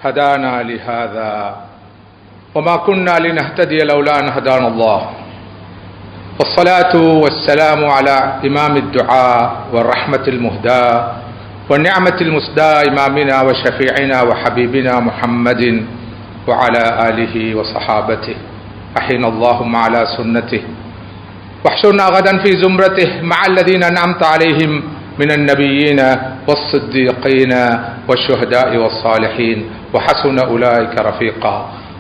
هدانا لهذا وما كنا لنهتدي لولا أن هدانا الله والصلاة والسلام على إمام الدعاء والرحمة المهداة والنعمة المسداة إمامنا وشفيعنا وحبيبنا محمد وعلى آله وصحابته أحينا اللهم على سنته واحشرنا غدا في زمرته مع الذين أنعمت عليهم من النبيين والصديقين والشهداء والصالحين وحسن أولئك رفيقا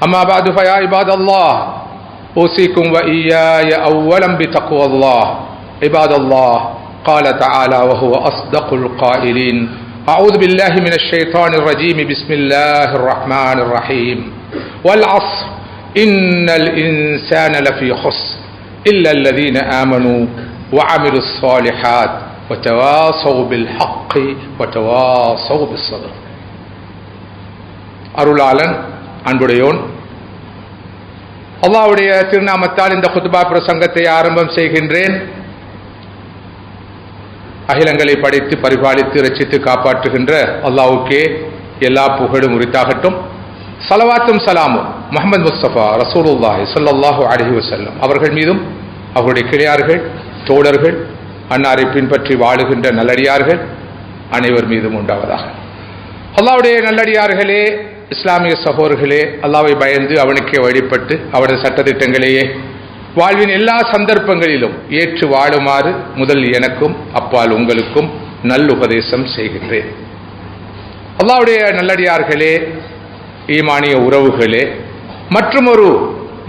أما بعد فيا عباد الله أوصيكم وإياي أولا بتقوى الله عباد الله قال تعالى وهو أصدق القائلين أعوذ بالله من الشيطان الرجيم بسم الله الرحمن الرحيم والعصر إن الإنسان لفي خسر إلا الذين آمنوا وعملوا الصالحات وتواصوا بالحق وتواصوا بالصبر. அருளாளன் அன்புடையோன் அல்லாஹ்வுடைய திருநாமத்தால் இந்த குத்பா பிரசங்கத்தை ஆரம்பம் செய்கின்றேன். அகிலங்களை படைத்து பரிபாலித்து ரட்சித்து காப்பாற்றுகின்ற அல்லாஹ்வுக்கே எல்லா புகழும் உரித்தாகட்டும். ஸலவாத்தும் ஸலாமும் முஹம்மது முஸ்தபா ரசூலுல்லாஹி ஸல்லல்லாஹு அலைஹி வஸல்லம் அவர்கள் மீதும் அவருடைய கிளையார்கள் தோழர்கள் அன்னாரை பின்பற்றி வாழுகின்ற நல்லடியார்கள் அனைவர் மீதும் உண்டாவதாக. அல்லாஹ்வுடைய நல்லடியார்களே, இஸ்லாமிய சகோதரர்களே, அல்லாஹ்வை பயந்து அவனுக்கே வழிபட்டு அவரது சட்டத்திட்டங்களையே வாழ்வின் எல்லா சந்தர்ப்பங்களிலும் ஏற்று வாழுமாறு முதல் எனக்கும் அப்பால் உங்களுக்கும் நல்லுபதேசம் செய்கின்றேன். அல்லாஹ்வுடைய நல்லடியார்களே, ஈமானிய உறவுகளே, மற்றும் ஒரு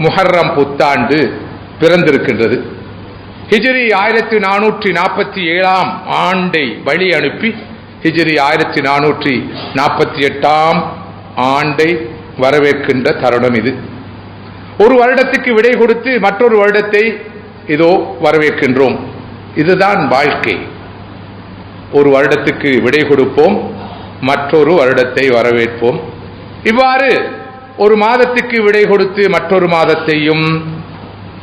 முஹர்ரம் புத்தாண்டு பிறந்திருக்கின்றது. ஹிஜ்ரி 1447 ஆண்டை வழி அனுப்பி ஹிஜ்ரி 1448 ஆண்டை வரவேற்கின்ற தருணம் இது. ஒரு வருடத்துக்கு விடை கொடுத்து மற்றொரு வருடத்தை இதோ வரவேற்கின்றோம். இதுதான் வாழ்க்கை. ஒரு வருடத்துக்கு விடை கொடுப்போம், மற்றொரு வருடத்தை வரவேற்போம். இவ்வாறு ஒரு மாதத்துக்கு விடை கொடுத்து மற்றொரு மாதத்தையும்,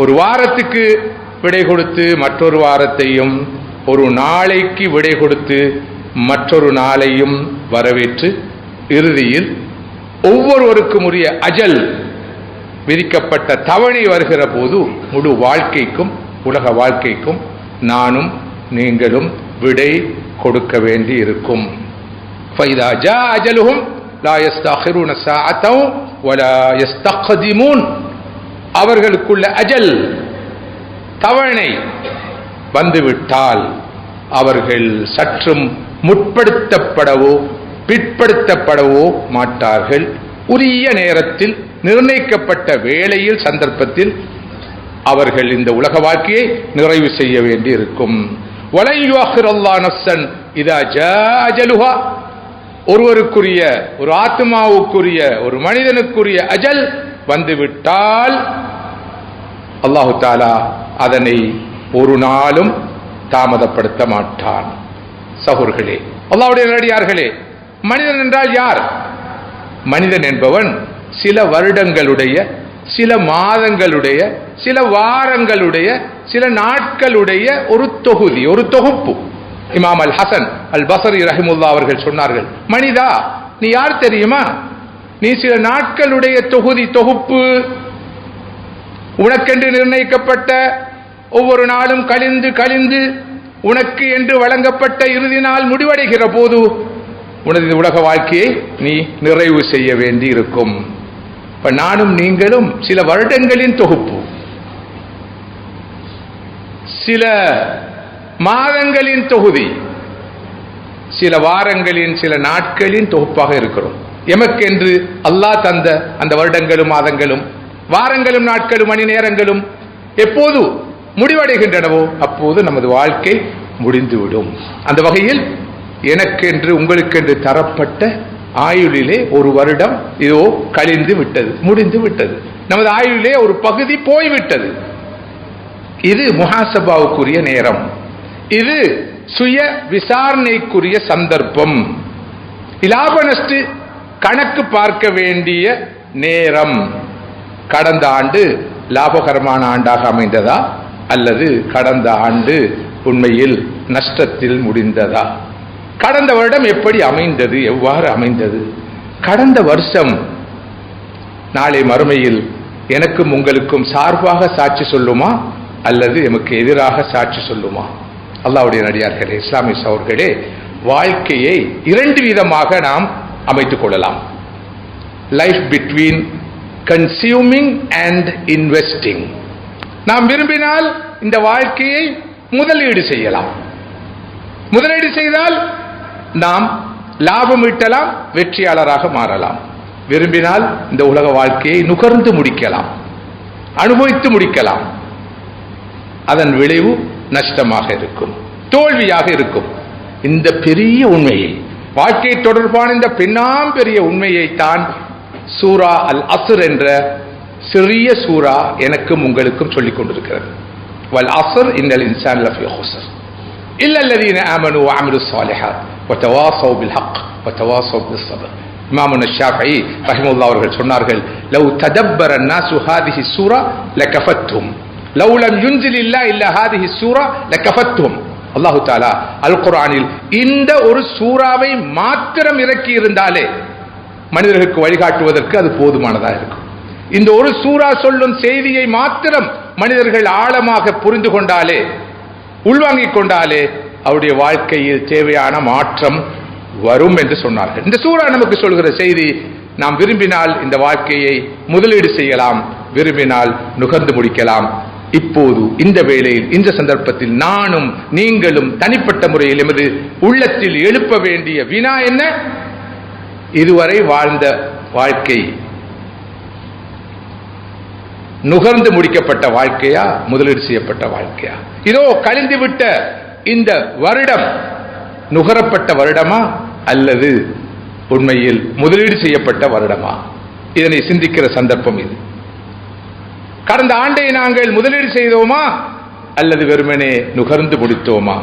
ஒரு வாரத்துக்கு விடை கொடுத்து மற்றொரு வாரத்தையும், ஒரு நாளைக்கு விடை கொடுத்து மற்றொரு நாளையும் வரவேற்று இறுதியில் ஒவ்வொருவருக்கும் உரிய அஜல் விதிக்கப்பட்ட தவணை வருகிற போது முழு வாழ்க்கைக்கும் உலக வாழ்க்கைக்கும் நானும் நீங்களும் விடை கொடுக்க வேண்டி இருக்கும். ஃபைதா ஜா அஜலுஹும் லா யஸ்தகிருன ஸாஅத்தன் வலா யஸ்தக்திமூன். அவர்களுக்குள்ள அஜல் தவணை வந்துவிட்டால் அவர்கள் சற்றும் முற்படுத்தப்படவோ பிற்படுத்தப்படவோ மாட்டார்கள். உரிய நேரத்தில் நிர்ணயிக்கப்பட்ட வேளையில் சந்தர்ப்பத்தில் அவர்கள் இந்த உலக வாழ்க்கையை நிறைவு செய்ய வேண்டி இருக்கும். வலை யுஅখিরুல்லாஹு நஃப்ஸன் இதா ஜா அஜலுஹா. ஒருவருக்குரிய, ஒரு ஆத்மாவுக்குரிய, ஒரு மனிதனுக்குரிய அஜல் வந்துவிட்டால் அல்லாஹு தஆலா அதனை ஒரு நாளும் தாமதப்படுத்த மாட்டான். சகோதரர்களே, அல்லாஹ்வுடைய நல்லடியார்களே, மனிதன் என்றால் யார்? மனிதன் என்பவன் சில வருடங்களுடைய, சில மாதங்களுடைய, சில வாரங்களுடைய, சில நாட்களுடைய ஒரு தொகுதி, ஒரு தொகுப்பு. இமாம் அல் ஹசன் அல் பஸரி ரஹிமுல்லாஹ் அவர்கள் சொன்னார்கள், மனிதா நீ யார் தெரியுமா? நீ சில நாட்களுடைய தொகுப்பு. உனக்கென்று நிர்ணயிக்கப்பட்ட ஒவ்வொரு நாளும் கழிந்து கழிந்து உனக்கு என்று வழங்கப்பட்ட இறுதி நாள் முடிவடைகிற போது உனது உலக வாழ்க்கையை நீ நிறைவு செய்ய வேண்டி இருக்கும். இப்ப நானும் நீங்களும் சில வருடங்களின் தொகுப்பு, சில மாதங்களின் தொகுதி, சில வாரங்களின், சில நாட்களின் தொகுப்பாக இருக்கிறோம். எமக்கென்று அல்லாஹ் தந்த அந்த வருடங்களும் மாதங்களும் வாரங்களும் நாட்களும் மணி நேரங்களும் எப்போது முடிவடைகின்றனவோ அப்போது நமது வாழ்க்கை முடிந்துவிடும். அந்த வகையில் எனக்கென்று உங்களுக்கென்று தரப்பட்ட ஆயுளிலே ஒரு வருடம் இதோ கழிந்து விட்டது, முடிந்து விட்டது. நமது ஆயுளிலே ஒரு பகுதி போய்விட்டது. இது முஹாசபாவுக்குரிய நேரம், இது சுய விசாரணைக்குரிய சந்தர்ப்பம், இலாப நஷ்ட கணக்கு பார்க்க வேண்டிய நேரம். கடந்த ஆண்டு லாபகரமான ஆண்டாக அமைந்ததா அல்லது கடந்த ஆண்டு உண்மையில் நஷ்டத்தில் முடிந்ததா? கடந்த வருடம் எப்படி அமைந்தது, எவ்வாறு அமைந்தது? கடந்த வருஷம் நாளை மறுமையில் எனக்கும் உங்களுக்கும் சார்பாக சாட்சி சொல்லுமா அல்லது எமக்கு எதிராக சாட்சி சொல்லுமா? அல்லாஹ்வுடைய நடிகார்களே, இஸ்லாமிய சகோதரர்களே, வாழ்க்கையை இரண்டு விதமாக நாம் அமைத்துக் கொள்ளலாம். Life between consuming and investing. நாம் விரும்பினால் இந்த வாழ்க்கையை முதலீடு செய்யலாம். முதலீடு செய்தால் நாம் லாபம் ஈட்டலாம், வெற்றியாளராக மாறலாம். விரும்பினால் இந்த உலக வாழ்க்கையை நுகர்ந்து முடிக்கலாம், அனுபவித்து முடிக்கலாம். அதன் விளைவு நஷ்டமாக இருக்கும், தோல்வியாக இருக்கும். இந்த பெரிய உண்மையை, வாழ்க்கை தொடர்பான இந்த பெரிய உண்மையை தான் சூரா அல் அஸ்ர் என்ற சிறிய சூரா எனக்கும் உங்களுக்கும் சொல்லிக் கொண்டிருக்கிறது. வல் அஸ்ர் இன்னல் இன்சான லஃபீ குஸ்ர் இல்லல்லதீன ஆமனூ வ அமிலுஸ் ஸாலிஹாத் வ தவாஸவ் பில் ஹக் வ தவாஸவ் பிஸ் ஸப்ர். இமாம் ஷாஃபிஈ ரஹிமஹுல்லாஹ் அவர்கள் சொன்னார்கள், லவ் ததப்பர الناس هذه السورة لكفتهم لو لم ينزل الله الا هذه السورة لكفتهم. அல்லாஹ் தஆலா அல் குர்ஆனில் இந்த ஒரு சூறாவை மாத்திரம் இறக்கி இருந்தாலே மனிதர்களுக்கு வழிகாட்டுவதற்கு அது போதுமானதாக இருக்கும். இந்த ஒரு சூரா சொல்லும் செய்தியை மாத்திரம் மனிதர்கள் ஆழமாக புரிந்து கொண்டாலே, உள்வாங்கிக் கொண்டாலே அவருடைய வாழ்க்கையில் தேவையான மாற்றம் வரும் என்று சொன்னார்கள். இந்த சூரா நமக்கு சொல்கிற செய்தி, நாம் விரும்பினால் இந்த வாழ்க்கையை முதலீடு செய்யலாம், விரும்பினால் நுகர்ந்து முடிக்கலாம். இப்போது இந்த வேளையில், இந்த சந்தர்ப்பத்தில் நானும் நீங்களும் தனிப்பட்ட முறையில் எமது உள்ளத்தில் எழுப்ப வேண்டிய வினா என்ன? இதுவரை வாழ்ந்த வாழ்க்கை நுகர்ந்து முடிக்கப்பட்ட வாழ்க்கையா, முதலீடு செய்யப்பட்ட வாழ்க்கையா? இதோ கழிந்துவிட்ட இந்த வருடம் நுகரப்பட்ட வருடமா அல்லது உண்மையில் முதலீடு செய்யப்பட்ட வருடமா? இதனை சிந்திக்கிற சந்தர்ப்பம் இது. கடந்த ஆண்டை நாங்கள் முதலீடு செய்தோமா அல்லது வெறுமனே நுகர்ந்து முடித்தோமா?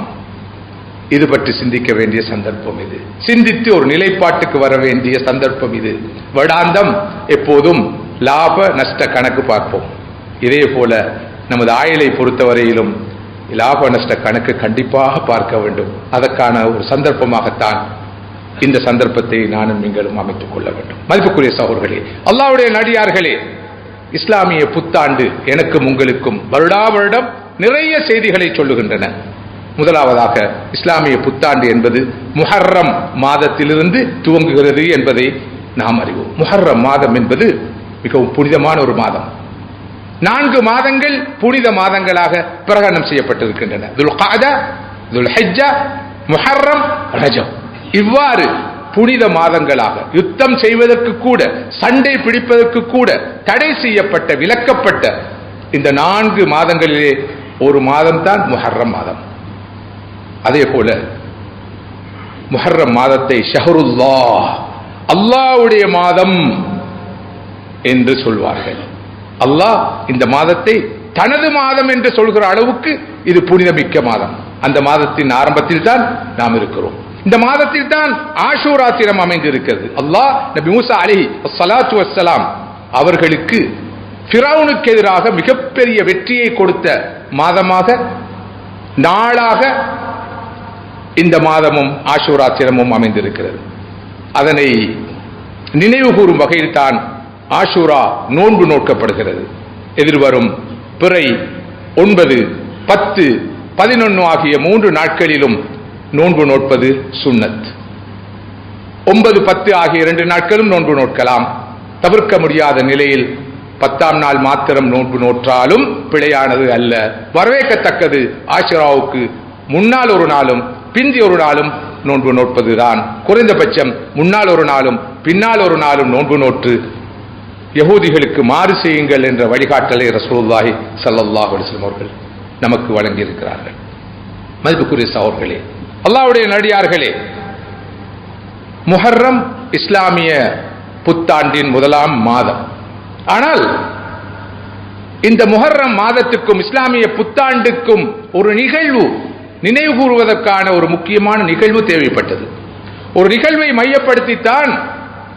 இது பற்றி சிந்திக்க வேண்டிய சந்தர்ப்பம் இது. சிந்தித்து ஒரு நிலைப்பாட்டுக்கு வர வேண்டிய சந்தர்ப்பம் இது. வருடாந்தம் எப்போதும் லாப நஷ்ட கணக்கு பார்ப்போம். இதே போல நமது ஆயுளை பொறுத்தவரையிலும் லாப நஷ்ட கணக்கு கண்டிப்பாக பார்க்க வேண்டும். அதற்கான ஒரு சந்தர்ப்பமாகத்தான் இந்த சந்தர்ப்பத்தை நானும் நீங்களும் அமைத்துக் கொள்ள வேண்டும். மதிப்புக்குரிய சகோதரர்களே, அல்லாஹ்வுடைய நடிகார்களே, இஸ்லாமிய புத்தாண்டு எனக்கும் உங்களுக்கும் வருடா வருடம் நிறைய செய்திகளை சொல்லுகின்றன. முதலாவதாக, இஸ்லாமிய புத்தாண்டு என்பது முஹர்ரம் மாதத்திலிருந்து துவங்குகிறது என்பதை நாம் அறிவோம். முஹர்ரம் மாதம் என்பது மிகவும் புனிதமான ஒரு மாதம். 4 மாதங்கள் புனித மாதங்களாக பிரகடனம் செய்யப்பட்டிருக்கின்றன. துல்காதா, துல்ஹிஜ்ஜா, முஹர்ரம், ரஜப். இவ்வாறு புனித மாதங்களாக யுத்தம் செய்வதற்கு கூட, சண்டை பிடிப்பதற்கு கூட தடை செய்யப்பட்ட, விலக்கப்பட்ட இந்த 4 மாதங்களிலே ஒரு மாதம் தான் முஹர்ரம் மாதம். அதே போல முஹர்ரம் மாதத்தை ஷஹருல்லாஹ், அல்லாஹ்வுடைய மாதம் என்று சொல்வார்கள். அல்லாஹ் இந்த மாதத்தை தனது மாதம் என்று சொல்கிற அளவுக்கு இது புனிதமிக்க மாதம். அந்த மாதத்தின் ஆரம்பத்தில் தான் நாம் இருக்கிறோம். இந்த மாதத்தில் தான் ஆஷூரா தினம் அமைந்திருக்கிறது. அல்லாஹ் நபி மூசா அலைஹி ஸலாத்து வஸ்ஸலாம் அவர்களுக்கு ஃபிரௌனுக்கு எதிராக மிகப்பெரிய வெற்றியை கொடுத்த மாதமாக, நாளாக இந்த மாதமும் ஆஷூரா தினமும் அமைந்திருக்கிறது. அதனை நினைவு கூறும் வகையில் தான் ஆஷூரா நோன்பு நோக்கப்படுகிறது. எதிர்வரும் பிறை 9, 10, 11 ஆகிய 3 நாட்களிலும் நோன்பு நோட்பது சுன்னத். 9, 10 ஆகிய 2 நாட்களும் நோன்பு நோக்கலாம். தவிர்க்க முடியாத நிலையில் 10ஆம் நாள் மாத்திரம் நோன்பு நோற்றாலும் பிழையானது அல்ல. வரவேற்கத்தக்கது ஆஷூராவுக்கு முன்னால் ஒரு நாளும் பிந்தி ஒரு நாளும் நோன்பு நோட்பதுதான். குறைந்தபட்சம் முன்னால் ஒரு நாளும் பின்னால் ஒரு நாளும் நோன்பு நோற்று யஹூதிகளுக்கு மாறு செய்யுங்கள் என்ற வழிகாட்டலை ரசூலுல்லாஹி ஸல்லல்லாஹு அலைஹி வஸல்லம் அவர்கள் நமக்கு வழங்கி இருக்கிறார்கள். மதிப்புக்குரிய சகோதரர்களே, அல்லாஹ்வுடைய நடிகார்களே, முஹர்ரம் இஸ்லாமிய புத்தாண்டின் முதலாம் மாதம். ஆனால் இந்த முஹர்ரம் மாதத்துக்கும் இஸ்லாமிய புத்தாண்டுக்கும் ஒரு நிகழ்வு, நினைவு கூறுவதற்கான ஒரு முக்கியமான நிகழ்வு தேவைப்பட்டது. ஒரு நிகழ்வை மையப்படுத்தித்தான்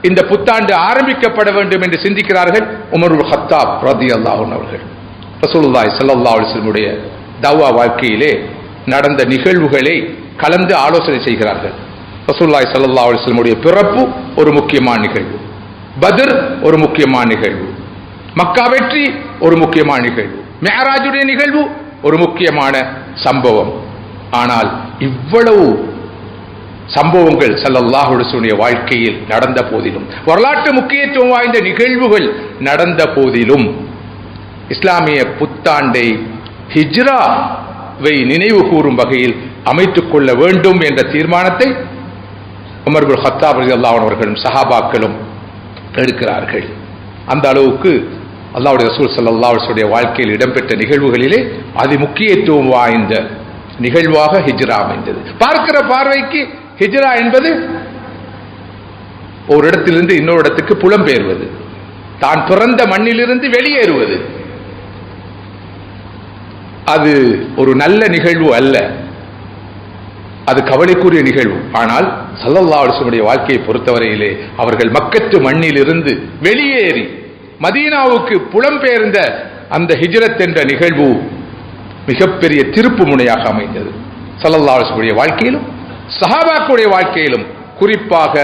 இந்த புத்தாண்டு ஆரம்பிக்கப்பட வேண்டும் என்று சிந்திக்கிறார்கள் உமர் இப்னு கத்தாப் ரலியல்லாஹு அன்ஹு அவர்கள். ரசூலுல்லாஹி ஸல்லல்லாஹு அலைஹி வஸல்லம் உடைய தஅவா வாழ்க்கையிலே நடந்த நிகழ்வுகளை கலந்து ஆலோசனை செய்கிறார்கள். ரசூலுல்லாஹி ஸல்லல்லாஹு அலைஹி வஸல்லம் பிறப்பு ஒரு முக்கியமான நிகழ்வு, பத்ர் ஒரு முக்கியமான நிகழ்வு, மக்கா வெற்றி ஒரு முக்கியமான நிகழ்வு, மிஅராஜுடைய நிகழ்வு ஒரு முக்கியமான சம்பவம். ஆனால் இவ்வளவு சம்பவங்கள் ஸல்லல்லாஹு அலைஹி வஸல்லம் வாழ்க்கையில் நடந்த போதிலும், வரலாற்று முக்கியத்துவம் வாய்ந்த நிகழ்வுகள் நடந்த போதிலும், இஸ்லாமிய புத்தாண்டை ஹிஜ்ராவை நினைவு கூறும் வகையில் அமைத்துக் கொள்ள வேண்டும் என்ற தீர்மானத்தை உமர் இப்னு கத்தாப் ரலியல்லாஹு அன்ஹு அவர்களும் சஹாபாக்களும் எடுக்கிறார்கள். அந்த அளவுக்கு அல்லாஹ்வுடைய ரசூல் ஸல்லல்லாஹு அலைஹி வஸல்லம் வாழ்க்கையில் இடம்பெற்ற நிகழ்வுகளிலே அதி முக்கியத்துவம் வாய்ந்த நிகழ்வாக ஹிஜ்ரா அமைந்தது. பார்க்கிற பார்வைக்கு ஹிஜ்ரா என்பது ஒரு இடத்திலிருந்து இன்னொரு இடத்துக்கு புலம்பெயர்வது, தான் பிறந்த மண்ணிலிருந்து வெளியேறுவது. அது ஒரு நல்ல நிகழ்வு அல்ல, அது கவலைக்குரிய நிகழ்வு. ஆனால் ஸல்லல்லாஹு அலைஹி வஸல்லம் வாழ்க்கையை பொறுத்தவரையிலே அவர்கள் மக்கத்து மண்ணிலிருந்து வெளியேறி மதீனாவுக்கு புலம்பெயர்ந்த அந்த ஹிஜ்ரத் என்ற நிகழ்வு மிகப்பெரிய திருப்பு முனையாக அமைந்தது. ஸல்லல்லாஹு அலைஹி வஸல்லம் வாழ்க்கையிலும் சஹாபாக்களுடைய வாழ்க்கையிலும், குறிப்பாக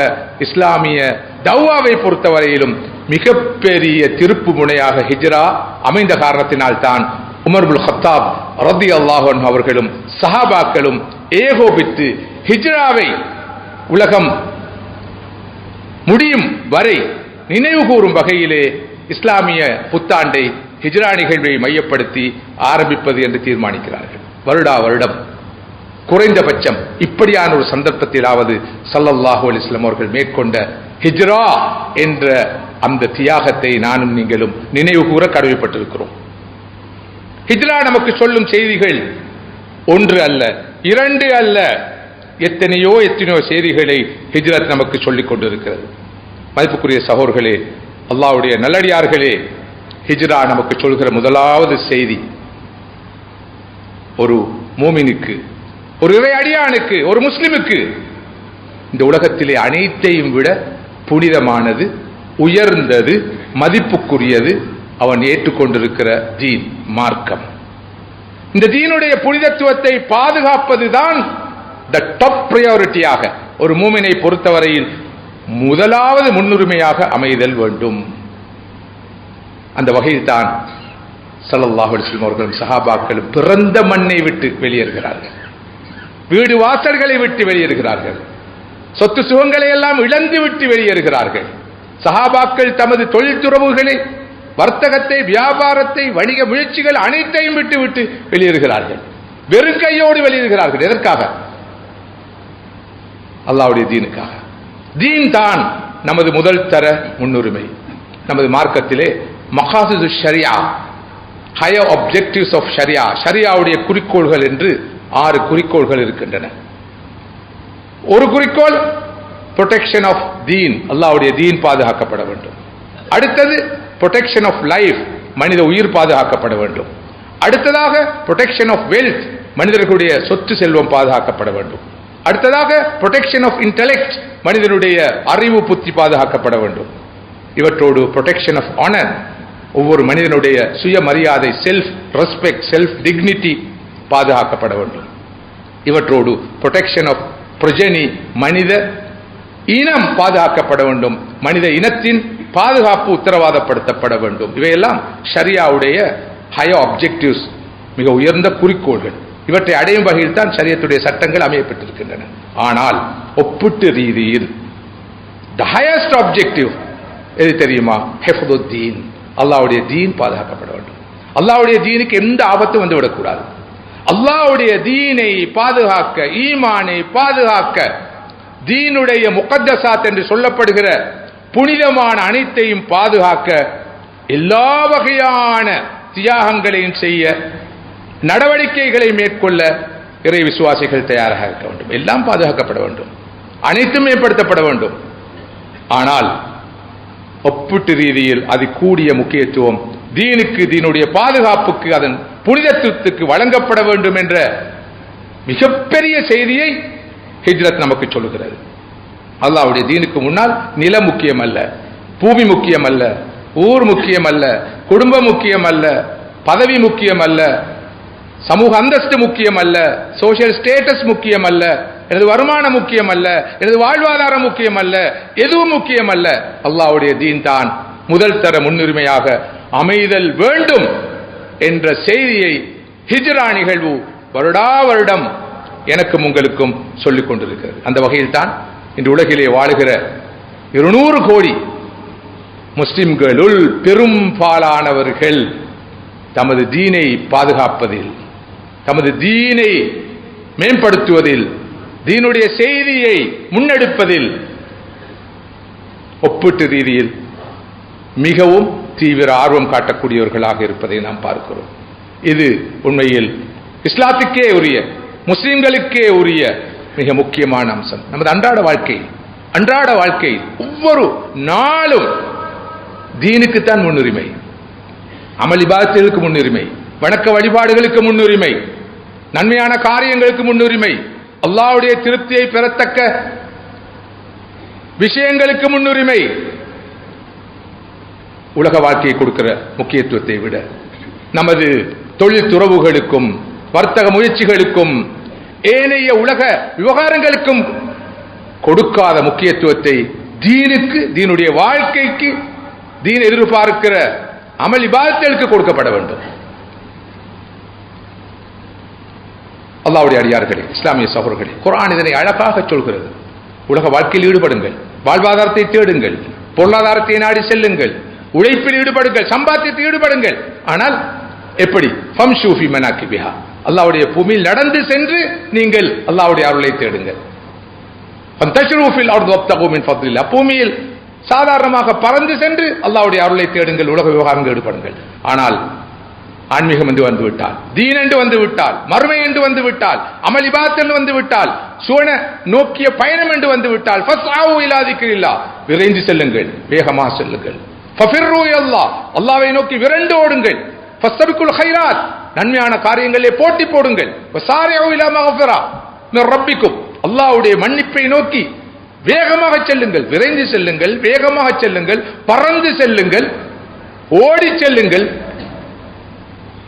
இஸ்லாமிய தவ்வாவை பொறுத்தவரையிலும் மிகப்பெரிய திருப்பு முனையாக ஹிஜ்ரா அமைந்த காரணத்தினால் தான் உமர் இப்னு கத்தாப் ரலியல்லாஹு அன்ஹு அவர்களும் சஹாபாக்களும் ஏகோபித்து ஹிஜ்ராவை உலகம் முடியும் வரை நினைவு கூறும் வகையிலே இஸ்லாமிய புத்தாண்டை ஹிஜ்ரா நிகழ்வை மையப்படுத்தி ஆரம்பிப்பது என்று தீர்மானிக்கிறார்கள். வருடா வருடம் குறைந்தபட்சம் இப்படியான ஒரு சந்தர்ப்பத்திலாவது ஸல்லல்லாஹு அலைஹி வஸல்லம் அவர்கள் மேற்கொண்ட ஹிஜ்ரா என்ற அந்த தியாகத்தை நானும் நீங்களும் நினைவு கூற கடமைப்பட்டிருக்கிறோம். ஹிஜ்ரா நமக்கு சொல்லும் செய்திகள் ஒன்று அல்ல, இரண்டு அல்ல, எத்தனையோ செய்திகளை ஹிஜ்ரத் நமக்கு சொல்லிக் கொண்டிருக்கிறது. மதிப்புக்குரிய சகோதரர்களே, அல்லாஹ்வுடைய நல்லடியார்களே, ஹிஜ்ரா நமக்கு சொல்கிற முதலாவது செய்தி, ஒரு மூமினுக்கு, ஒரு இறை அடியானுக்கு, ஒரு முஸ்லிமுக்கு இந்த உலகத்திலே அனைத்தையும் விட புனிதமானது, உயர்ந்தது, மதிப்புக்குரியது அவன் ஏற்றுக்கொண்டிருக்கிற தீன், மார்க்கம். இந்த தீனுடைய புனிதத்துவத்தை பாதுகாப்பதுதான் த டாப் பிரையாரிட்டியாக ஒரு மூமினை பொறுத்தவரையில் முதலாவது முன்னுரிமையாக அமைதல் வேண்டும். அந்த வகையில் தான் ஸல்லல்லாஹு அலைஹி வஸல்லம் அவர்களும் சஹாபாக்களும் பிறந்த மண்ணை விட்டு வெளியேறுகிறார்கள், வீடு வாசல்களை விட்டு வெளியேறுகிறார்கள், சொத்து சுகங்களை எல்லாம் இழந்து விட்டு வெளியேறுகிறார்கள். சஹாபாக்கள் தமது தொழில் துறவுகளை, வர்த்தகத்தை, வியாபாரத்தை, வணிக முயற்சிகள் அனைத்தையும் விட்டு விட்டு வெளியேறுகிறார்கள், வெறும் கையோடு வெளியேறுகிறார்கள். எதற்காக? அல்லாஹ்வுடைய தீனுக்காக. தீன் தான் நமது முதல் தர முன்னுரிமை. நமது மார்க்கத்திலே மகாசிது ஷரியா, ஹையர் ஆப்ஜெக்டிவ்ஸ் ஆஃப் ஷரியா, ஷரியாவுடைய குறிக்கோள்கள் என்று 6 குறிக்கோள்கள் இருக்கின்றன. ஒரு குறிக்கோள் ப்ரொடெக்ஷன் ஆஃப் தீன், அல்லாஹ்வுடைய தீன் பாதுகாக்கப்பட வேண்டும். அடுத்தது ப்ரொடெக்ஷன் ஆஃப் லைஃப், மனித உயிர் பாதுகாக்கப்பட வேண்டும். அடுத்ததாக ப்ரொடெக்ஷன் ஆஃப் வெல்த், மனிதர்களுடைய சொத்து செல்வம் பாதுகாக்கப்பட வேண்டும். அடுத்ததாக ப்ரொடெக்ஷன் ஆஃப் இன்டெலெக்ட், மனிதனுடைய அறிவு புத்தி பாதுகாக்கப்பட வேண்டும். இவற்றோடு ப்ரொடெக்ஷன் ஆஃப் ஆனர், ஒவ்வொரு மனிதனுடைய சுயமரியாதை, செல்ஃப் ரெஸ்பெக்ட், செல்ஃப் டிக்னிட்டி பாதுகாக்கப்பட வேண்டும். இவற்றோடு ப்ரொடெக்ஷன் ஆஃப் ப்ரொஜெனி, மனித இனம் பாதுகாக்கப்பட வேண்டும், மனித இனத்தின் பாதுகாப்பு உத்தரவாதப்படுத்தப்பட வேண்டும். இவையெல்லாம் ஷரியாவுடைய ஹையர் ஆப்ஜெக்டிவ்ஸ், மிக உயர்ந்த குறிக்கோள்கள். இவற்றை அடையும் வகையில் தான் ஷரியத்துடைய சட்டங்கள் அமையப்பட்டிருக்கின்றன. ஆனால் ஒப்பிட்டு ரீதியில் த ஹையஸ்ட் ஆப்ஜெக்டிவ் எது தெரியுமா? ஹிஃப்துத்தீன், அல்லாஹ்வுடைய தீன் பாதுகாக்கப்பட வேண்டும். அல்லாஹ்வுடைய தீனுக்கு எந்த ஆபத்தும் வந்து விடக்கூடாது. அல்லாஹ்வுடைய தீனை பாதுகாக்க, ஈமானை பாதுகாக்க, தீனுடைய முகத்தஸாத் என்று சொல்லப்படுகிற புனிதமான அனைத்தையும் பாதுகாக்க எல்லா வகையான தியாகங்களையும் செய்ய, நடவடிக்கைகளை மேற்கொள்ள இறை விசுவாசிகள் தயாராக இருக்க வேண்டும். எல்லாம் பாதுகாக்கப்பட வேண்டும், அனைத்தும் மேம்படுத்தப்பட வேண்டும். ஆனால் ஒப்பிட்டு ரீதியில் அது கூடிய முக்கியத்துவம் தீனுக்கு, தீனுடைய பாதுகாப்புக்கு, அதன் புனிதத்துவத்துக்கு வழங்கப்பட வேண்டும் என்ற மிகப்பெரிய செய்தியை ஹிஜ்ரத் நமக்கு சொல்லுகிறது. அல்லாஹ்வுடைய தீனுக்கு முன்னால் நிலம் முக்கியம் அல்ல, பூமி முக்கியம் அல்ல, ஊர் முக்கியம் அல்ல, குடும்பம் முக்கியம் அல்ல, பதவி முக்கியம் அல்ல, சமூக அந்தஸ்து முக்கியம் அல்ல, சோசியல் ஸ்டேட்டஸ் முக்கியம் அல்ல, எனது வருமானம் முக்கியம் அல்ல, எனது வாழ்வாதாரம் முக்கியம் அல்ல, எதுவும் முக்கியம் அல்ல. அல்லாஹ்வுடைய தீன் தான் முதல் தர முன்னுரிமையாக அமைதல் வேண்டும் என்ற செய்தியை ஹிஜ்ரா நிகழ்வு வருடா வருடம் எனக்கும் உங்களுக்கும் சொல்லிக் கொண்டிருக்கிறது. அந்த வகையில் தான் இன்று உலகிலே வாழுகிற 200 கோடி முஸ்லிம்களுள் பெரும்பாலானவர்கள் தமது தீனை பாதுகாப்பதில், தமது தீனை மேம்படுத்துவதில், தீனுடைய செய்தியை முன்னெடுப்பதில் ஒப்பீட்டு ரீதியில் மிகவும் தீவிர ஆர்வம் காட்டக்கூடியவர்களாக இருப்பதை நாம் பார்க்கிறோம். இது உண்மையில் இஸ்லாத்துக்கே உரிய, முஸ்லிம்களுக்கே உரிய மிக முக்கியமான அம்சம். நமது அன்றாட வாழ்க்கை ஒவ்வொரு நாளும் தீனுக்குத்தான் முன்னுரிமை, அமல் இபாதத்துகளுக்கு முன்னுரிமை, வணக்க வழிபாடுகளுக்கு முன்னுரிமை, நன்மையான காரியங்களுக்கு முன்னுரிமை, அல்லாஹ்வுடைய திருப்தியை பெறத்தக்க விஷயங்களுக்கு முன்னுரிமை. உலக வாழ்க்கையை கொடுக்கிற முக்கியத்துவத்தை விட நமது தொழில் துறவுகளுக்கும் வர்த்தக முயற்சிகளுக்கும் ஏனைய உலக விவகாரங்களுக்கும் கொடுக்காத முக்கியத்துவத்தை தீனுக்கு, தீனுடைய வாழ்க்கைக்கு, தீன் எதிர்பார்க்கிற அமல் இபாதத்துகளுக்கு கொடுக்கப்பட வேண்டும். அல்லாஹ்வுடைய அடியார்களே, இஸ்லாமிய சகோதரர்களே, குர்ஆன் இதனை அழகாக சொல்கிறது. உலக வாழ்க்கையில் ஈடுபடுங்கள், வாழ்வாதாரத்தை தேடுங்கள், பொருளாதாரத்தை நாடி செல்லுங்கள், உழைப்பில் ஈடுபடுங்கள், சம்பாத்தியத்தில் ஈடுபடுங்கள். ஆனால் எப்படி? ஃபம்ஷூ ஃபீ மனாகிபிஹா, அல்லாஹ்வுடைய பூமியில் நடந்து சென்று நீங்கள் அல்லாஹ்வுடைய அருளை தேடுங்கள். ஃபந்தஷ்ரு ஃபில் அர்தி வப்தகு மின் ஃபத்லில்லாஹ், பூமியில் சாதாரணமாக பறந்து சென்று அல்லாஹ்வுடைய அருளை தேடுங்கள், உலக விவகாரங்கள் ஈடுபடுங்கள். ஆனால் ஆன்மீகம் என்று வந்துவிட்டால், தீன் என்று வந்துவிட்டால், மறுமை என்று வந்துவிட்டால், அமல் இபாதத் என்று வந்துவிட்டால், சுவன நோக்கிய பயணம் என்று வந்துவிட்டால், ஃபஸ்ஆவு இலா திக்ரில்லாஹ், விரைந்து செல்லுங்கள், வேகமாக செல்லுங்கள். ஃபஃபிர்ரு இலல்லாஹ், அல்லாஹ்வை நோக்கி விரைந்து ஓடுங்கள். ஃபஸ்தபிகுல் கைராத், நன்மையான காரியங்களிலே போட்டி போடுங்கள். வஸாரிஉ இலா மக்ஃபிரா மின் ரப்பிக்கும், அல்லாஹ்வுடைய மன்னிப்பை நோக்கி வேகமாக செல்லுங்கள், விரைந்து செல்லுங்கள், வேகமாக செல்லுங்கள், பறந்து செல்லுங்கள், ஓடி செல்லுங்கள்,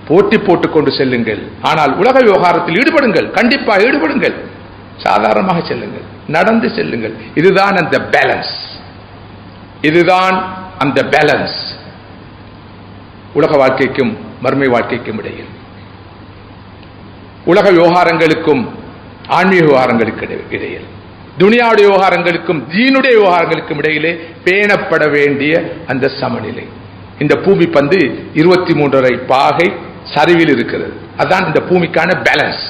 போட்டி போட்டுக் கொண்டு செல்லுங்கள். ஆனால் உலக விவகாரத்தில் ஈடுபடுங்கள், கண்டிப்பாக ஈடுபடுங்கள், சாதாரணமாக செல்லுங்கள், நடந்து செல்லுங்கள். இதுதான் அந்த பேலன்ஸ், இதுதான் அந்த பேலன்ஸ் உலக வாழ்க்கைக்கும் மர்மை வாழ்க்கைக்கும் இடையில், உலக விவகாரங்களுக்கும் ஆன்மீக விவகாரங்களுக்கு இடையில், துனியாவுடைய விவகாரங்களுக்கும் தீனுடைய விவகாரங்களுக்கும் இடையிலே பேணப்பட வேண்டிய அந்த சமநிலை. இந்த பூமி பந்து 23.5 பாகை சரிவில் இருக்கிறது. அதுதான் இந்த பூமிக்கான பேலன்ஸ்.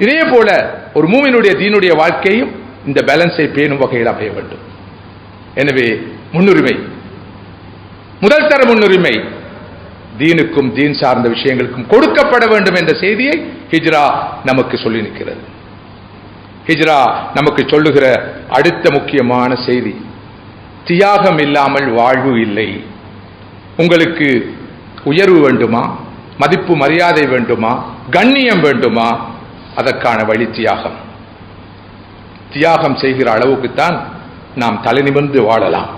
இதே போல ஒரு மூமினுடைய தீனுடைய வாழ்க்கையும் இந்த பேலன்ஸை பேணும் வகையில் அமைய வேண்டும். எனவே முன்னுரிமை, முதல் தர முன்னுரிமை தீனுக்கும் தீன் சார்ந்த விஷயங்களுக்கும் கொடுக்கப்பட வேண்டும் என்ற செய்தியை ஹிஜ்ரா நமக்கு சொல்லி நிற்கிறது. ஹிஜ்ரா நமக்கு சொல்லுகிற அடுத்த முக்கியமான செய்தி, தியாகம் இல்லாமல் வாழ்வு இல்லை. உங்களுக்கு உயர்வு வேண்டுமா, மதிப்பு மரியாதை வேண்டுமா, கண்ணியம் வேண்டுமா, அதற்கான வழி தியாகம். தியாகம் செய்கிற அளவுக்குத்தான் நாம் தலைநிமிர்ந்து வாழலாம்.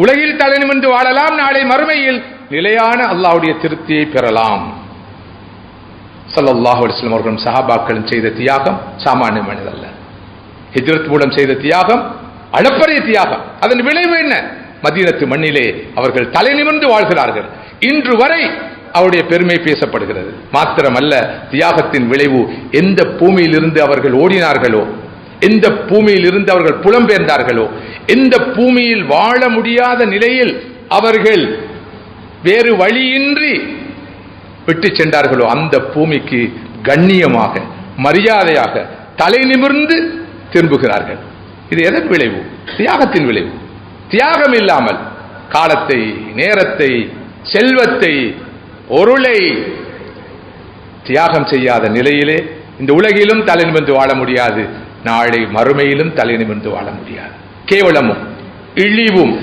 உலகில் தலைநிமிர்ந்து வாழலாம், நாளை மறுமையில் நிலையான அல்லாஹ்வுடைய திருப்தியை பெறலாம். ஸல்லல்லாஹு அலைஹி வஸல்லம் அவர்களும் சஹாபாக்களும் செய்த தியாகம் சாமானியமானதல்ல. ஹிஜ்ரத் மூலம் செய்த தியாகம் அளப்பரிய தியாகம். அதன் விளைவு என்ன? மதீனத்து மண்ணிலே அவர்கள் தலைநிமிர்ந்து வாழ்கிறார்கள். இன்று வரை அவருடைய பெருமை பேசப்படுகிறது. மாத்திரமல்ல, தியாகத்தின் விளைவு எந்த பூமியிலிருந்து அவர்கள் ஓடினார்களோ, எந்த பூமியில் இருந்து அவர்கள் புலம்பெயர்ந்தார்களோ, எந்த பூமியில் வாழ முடியாத நிலையில் அவர்கள் வேறு வழியின்றி விட்டு சென்றார்களோ, அந்த பூமிக்கு கண்ணியமாக, மரியாதையாக தலை நிமிர்ந்து திரும்புகிறார்கள். இது எதன் விளைவு? தியாகத்தின் விளைவு. தியாகம் இல்லாமல் காலத்தை, நேரத்தை, செல்வத்தை, பொருளை தியாகம் செய்யாத நிலையிலே இந்த உலகிலும் தலை நிமிர்ந்து வாழ முடியாது, நாளை மறுமையிலும் தலை நிமிர்ந்து வாழ முடியாது. கேவலமும் இழிவும்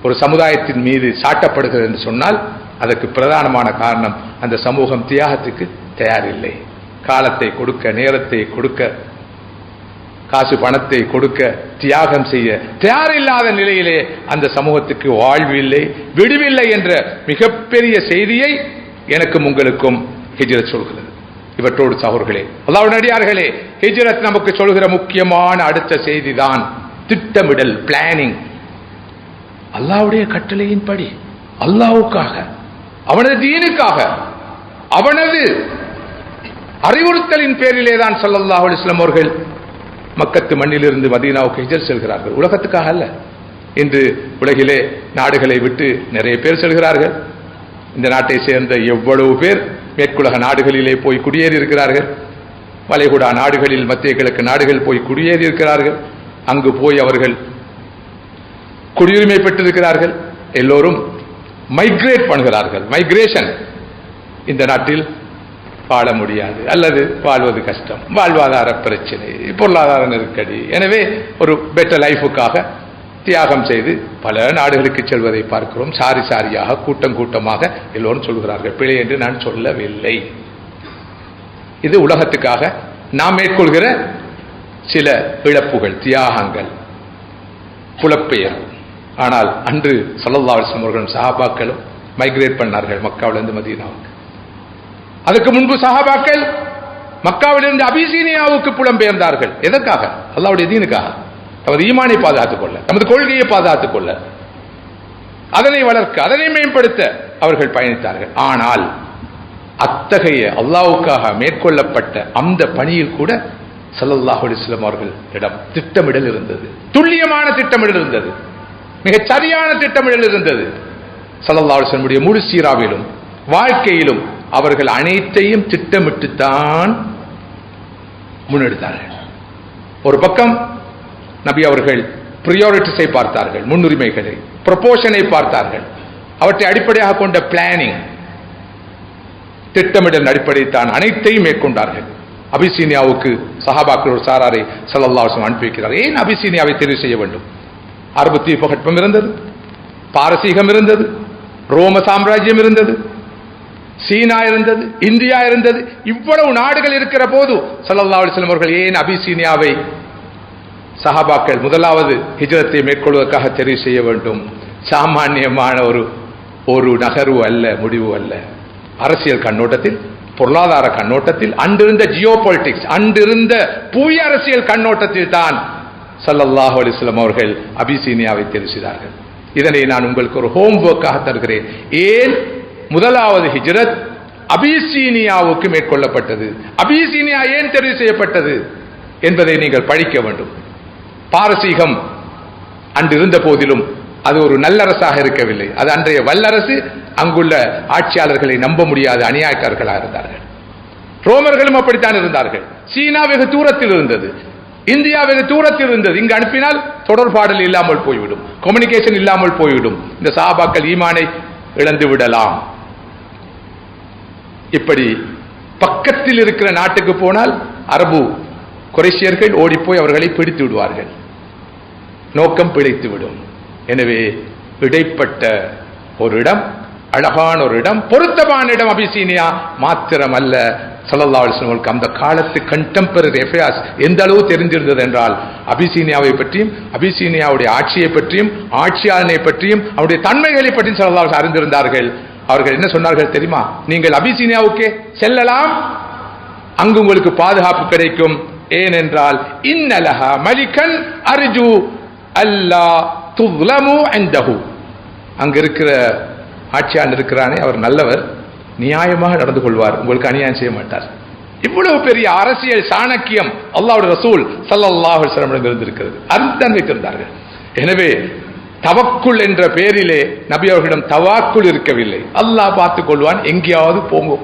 ஒரு சமுதாயத்தின் மீது சாட்டப்படுகிறது என்று சொன்னால் அதற்கு பிரதானமான காரணம் அந்த சமூகம் தியாகத்துக்கு தயாரில்லை. காலத்தை கொடுக்க, நேரத்தை கொடுக்க, காசு பணத்தை கொடுக்க, தியாகம் செய்ய தயாரில்லாத நிலையிலே அந்த சமூகத்துக்கு வாழ்வில்லை, விடுவில்லை என்ற மிகப்பெரிய செய்தியை எனக்கும் உங்களுக்கும் ஹிஜ்ரத் சொல்கிறது. இவற்றோடு சகோதரர்களே, அல்லாஹ்வுடைய அடியார்களே, ஹிஜ்ரத் நமக்கு சொல்கிற முக்கியமான அடுத்த செய்திதான் திட்டமிடல், பிளானிங். அல்லாஹ்வுடைய கட்டளையின்படி, அல்லாஹ்வுக்காக, அவனது தீனுக்காக, அவனது அறிவுறுத்தலின் பேரிலே தான் ஸல்லல்லாஹு அலைஹி வஸல்லம் அவர்கள் மக்கத்து மண்ணிலிருந்து மதீனாவுக்கு ஹிஜ்ரத் செல்கிறார்கள். உலகத்துக்காக அல்ல. இன்று உலகிலே நாடுகளை விட்டு நிறைய பேர் செல்கிறார்கள். இந்த நாட்டை சேர்ந்த எவ்வளவு பேர் மேற்குலக நாடுகளிலே போய் குடியேறி இருக்கிறார்கள். வளைகுடா நாடுகளில், மத்திய கிழக்கு நாடுகள் போய் குடியேறி இருக்கிறார்கள். அங்கு போய் அவர்கள் குடியுரிமை பெற்றிருக்கிறார்கள். எல்லோரும் மைக்ரேட் பண்ணுகிறார்கள். மைக்ரேஷன். இந்த நாட்டில் வாழ முடியாது அல்லது வாழ்வது கஷ்டம், வாழ்வாதார பிரச்சனை, பொருளாதார நெருக்கடி. எனவே ஒரு பெட்டர் லைஃபுக்காக தியாகம் செய்து பல நாடுகளுக்கு செல்வதை பார்க்கிறோம். சாரி சாரியாக, கூட்டம் கூட்டமாக எல்லோரும் சொல்கிறார்கள். பிழை என்று நான் சொல்லவில்லை. இது உலகத்துக்காக நாம் மேற்கொள்கிற சில இழப்புகள், தியாகங்கள், புலப்பெயர். ஆனால் அன்று ஸல்லல்லாஹு அலைஹி வஸல்லம் அவர்களும் சஹாபாக்களும் மைக்ரேட் பண்ணார்கள் மக்காவிலிருந்து மதீனாவுக்கு. அதுக்கு முன்பு சஹாபாக்கள் மக்காவிலிருந்து அபிசீனியாவுக்கு புலம்பெயர்ந்தார்கள். எதற்காக? அல்லாஹ்வுடைய தீனுக்காக, நமது ஈமானை பாதுகாத்துக் கொள்ள, நமது கொள்கையை பாதுகாத்துக் கொள்ள, அதனை வளர்க்க, அதனை மேம்படுத்த அவர்கள் பயணித்தார்கள். ஆனால் அத்தகைய அல்லாஹ்வுக்காக மேற்கொள்ளப்பட்ட அந்த பணியில் கூட ஸல்லல்லாஹு அலைஹி வஸல்லம் அவர்களிடம் திட்டமிடல் இருந்தது. துல்லியமான திட்டமிடல் இருந்தது. மிகச் சரியான திட்டமிடல் இருந்தது. ஸல்லல்லாஹு அலைஹி வஸல்லம் முழு சீராவிலும் வாழ்க்கையிலும் அவர்கள் அனைத்தையும் திட்டமிட்டுத்தான் முன்னெடுத்தார்கள். ஒரு பக்கம் நபி அவர்கள் பிரியாரிட்டிஸை பார்த்தார்கள், முன்னுரிமைகளை, ப்ரொபோஷனை பார்த்தார்கள். அவற்றை அடிப்படையாக கொண்ட பிளானிங், திட்டமிடல் அடிப்படையில் தான் அனைத்தையும் மேற்கொண்டார்கள். அபிசீனியாவுக்கு சஹாபாக்கள் ஒரு சாராரை ஸல்லல்லாஹு அலைஹி வஸல்லம் அனுப்பி வைக்கிறார். ஏன் அபிசீனியாவை தெரிவு செய்ய வேண்டும்? அரபு தீபகற்பம் இருந்தது, பாரசீகம் இருந்தது, ரோம சாம்ராஜ்யம் இருந்தது, சீனா இருந்தது, இந்தியா இருந்தது. இவ்வளவு நாடுகள் இருக்கிற போது ஸல்லல்லாஹு அலைஹி வஸல்லம் அவர்கள் ஏன் அபிசீனியாவை சஹாபாக்கள் முதலாவது ஹிஜ்ரத்தை மேற்கொள்வதற்காக தெரிவு செய்ய வேண்டும்? சாமானியமான ஒரு நகர்வு அல்ல, முடிவு அல்ல. அரசியல் கண்ணோட்டத்தில், பொருளாதார கண்ணோட்டத்தில், அன்றிருந்த ஜியோ பொலிட்டிக்ஸ், அன்றிருந்த புவி அரசியல் கண்ணோட்டத்தில் தான் ஸல்லல்லாஹு அலைஹி வஸல்லம் அவர்கள் அபிசீனியாவை தெரிவு செய்தார்கள். இதனை நான் உங்களுக்கு ஒரு ஹோம்வொர்க்காக தருகிறேன். ஏன் முதலாவது ஹிஜ்ரத் அபிசீனியாவுக்கு மேற்கொள்ளப்பட்டது, அபிசீனியா ஏன் தெரிவு செய்யப்பட்டது என்பதை நீங்கள் படிக்க வேண்டும். பாரசீகம் அன்றிருந்த போதிலும் அது ஒரு நல்லரசாக இருக்கவில்லை. அது அன்றைய வல்லரசு. அங்குள்ள ஆட்சியாளர்களை நம்ப முடியாத அநியாயக்காரர்களாக இருந்தார்கள். ரோமர்களும் அப்படித்தான் இருந்தார்கள். சீனா வெகு தூரத்தில் இருந்தது, இந்தியா வெகு தூரத்தில் இருந்தது. இங்கு அனுப்பினால் தொடர்பாடல் இல்லாமல் போய்விடும், கம்யூனிகேஷன் இல்லாமல் போய்விடும். இந்த சஹாபாக்கள் ஈமானை இழந்து விடலாம். இப்படி பக்கத்தில் இருக்கிற நாட்டுக்கு போனால் அரபு குறைஷியர்கள் ஓடிப்போய் அவர்களை பிடித்து விடுவார்கள், நோக்கம் பிழைத்து விடும். எனவே இடைப்பட்ட ஒரு இடம், அழகான ஒரு இடம், பொருத்தமான இடம் அபிசீனியா மாத்திரமல்ல. ஸல்லல்லாஹு அலைஹி வஸல்லம் அந்த காலத்து கண்டெம்பரரி அஃபேர்ஸ் எந்த அளவு தெரிஞ்சிருந்தது என்றால், அபிசீனியாவை பற்றியும், அபிசீனியாவுடைய ஆட்சியை பற்றியும், ஆட்சியாளனை பற்றியும், அவருடைய தன்மைகளை பற்றியும் ஸல்லல்லாஹு அலைஹி வஸல்லம் அறிந்திருந்தார்கள். அவர்கள் என்ன சொன்னார்கள் தெரியுமா? நீங்கள் அபிசீனியாவுக்கு செல்லலாம், அங்கு உங்களுக்கு பாதுகாப்பு கிடைக்கும். ஏனென்றால் இன்னலஹா மலிகன் அர்ஜு அல்லா துஸ்லமு இன்தஹு, அங்க இருக்கிற ஆட்சியாளர் இருக்கிறானே அவர் நல்லவர், நியாயமாக நடந்து கொள்வார், உங்களுக்கு அநியாயம் செய்ய மாட்டார். இவ்வளவு பெரிய அரசியல் சாணக்கியம் அல்லாஹ்வுடைய ரசூல் ஸல்லல்லாஹு அலைஹி வஸல்லம் இருந்திருக்கிறது. அதுதான் வைத்திருந்தார்கள். எனவே தவக்குல் என்ற பெயரிலே நபி அவர்களிடம் தவாக்குல் இருக்கவில்லை. அல்லாஹ் பார்த்துக் கொள்வான், எங்கேயாவது போங்க,